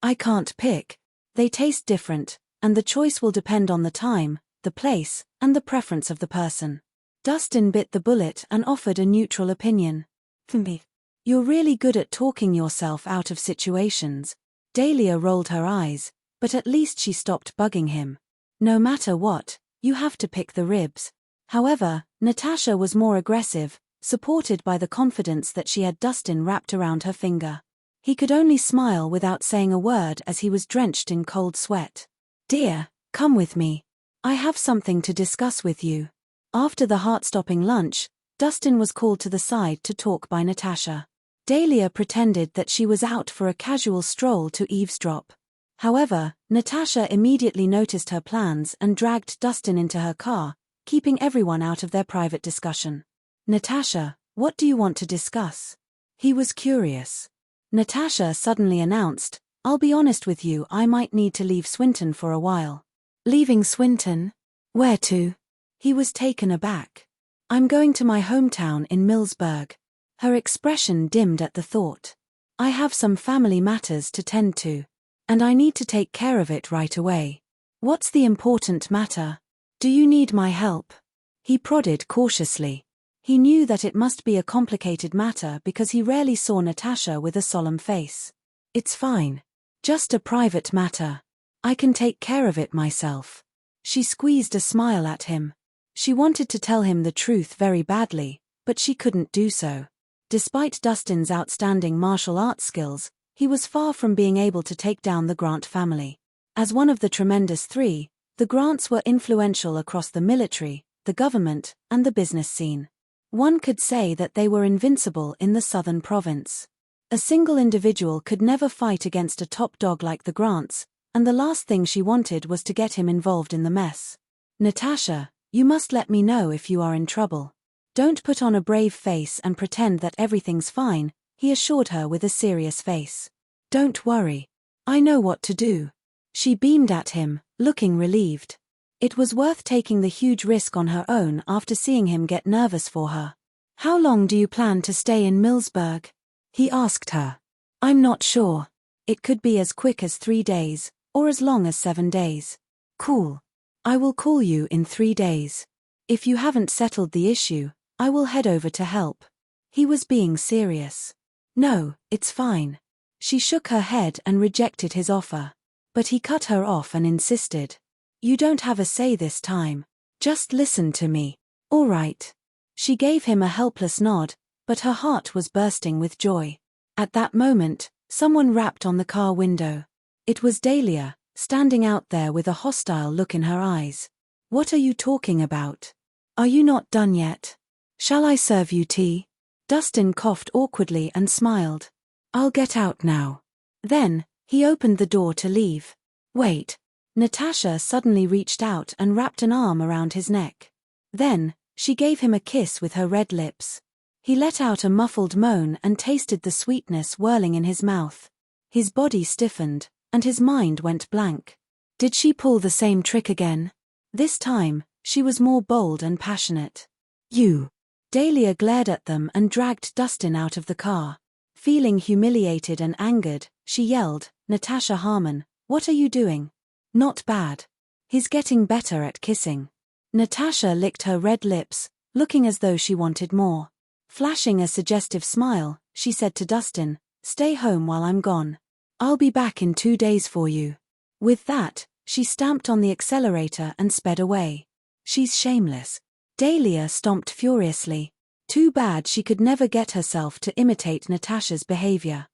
I can't pick. They taste different, and the choice will depend on the time, the place, and the preference of the person. Dustin bit the bullet and offered a neutral opinion. Me. You're really good at talking yourself out of situations. Dahlia rolled her eyes, but at least she stopped bugging him. No matter what, you have to pick the ribs. However, Natasha was more aggressive, supported by the confidence that she had Dustin wrapped around her finger. He could only smile without saying a word as he was drenched in cold sweat. Dear, come with me. I have something to discuss with you. After the heart-stopping lunch, Dustin was called to the side to talk by Natasha. Dahlia pretended that she was out for a casual stroll to eavesdrop. However, Natasha immediately noticed her plans and dragged Dustin into her car, keeping everyone out of their private discussion. Natasha, what do you want to discuss? He was curious. Natasha suddenly announced, I'll be honest with you, I might need to leave Swinton for a while. Leaving Swinton? Where to? He was taken aback. I'm going to my hometown in Millsburg. Her expression dimmed at the thought. I have some family matters to tend to. And I need to take care of it right away. What's the important matter? Do you need my help? He prodded cautiously. He knew that it must be a complicated matter because he rarely saw Natasha with a solemn face. It's fine. Just a private matter. I can take care of it myself. She squeezed a smile at him. She wanted to tell him the truth very badly, but she couldn't do so. Despite Dustin's outstanding martial arts skills, he was far from being able to take down the Grant family. As one of the tremendous three, the Grants were influential across the military, the government, and the business scene. One could say that they were invincible in the southern province. A single individual could never fight against a top dog like the Grants, and the last thing she wanted was to get him involved in the mess. Natasha, you must let me know if you are in trouble. Don't put on a brave face and pretend that everything's fine, he assured her with a serious face. Don't worry. I know what to do. She beamed at him, looking relieved. It was worth taking the huge risk on her own after seeing him get nervous for her. How long do you plan to stay in Millsburg? He asked her. I'm not sure. It could be as quick as 3 days, or as long as 7 days. Cool. I will call you in 3 days. If you haven't settled the issue, I will head over to help. He was being serious. No, it's fine. She shook her head and rejected his offer. But he cut her off and insisted. You don't have a say this time. Just listen to me. All right. She gave him a helpless nod, but her heart was bursting with joy. At that moment, someone rapped on the car window. It was Dahlia, standing out there with a hostile look in her eyes. What are you talking about? Are you not done yet? Shall I serve you tea? Dustin coughed awkwardly and smiled. I'll get out now. Then, he opened the door to leave. Wait. Natasha suddenly reached out and wrapped an arm around his neck. Then, she gave him a kiss with her red lips. He let out a muffled moan and tasted the sweetness whirling in his mouth. His body stiffened, and his mind went blank. Did she pull the same trick again? This time, she was more bold and passionate. You. Dahlia glared at them and dragged Dustin out of the car. Feeling humiliated and angered, she yelled, Natasha Harmon, what are you doing? Not bad. He's getting better at kissing. Natasha licked her red lips, looking as though she wanted more. Flashing a suggestive smile, she said to Dustin, stay home while I'm gone. I'll be back in 2 days for you. With that, she stamped on the accelerator and sped away. She's shameless. Dahlia stomped furiously. Too bad she could never get herself to imitate Natasha's behavior.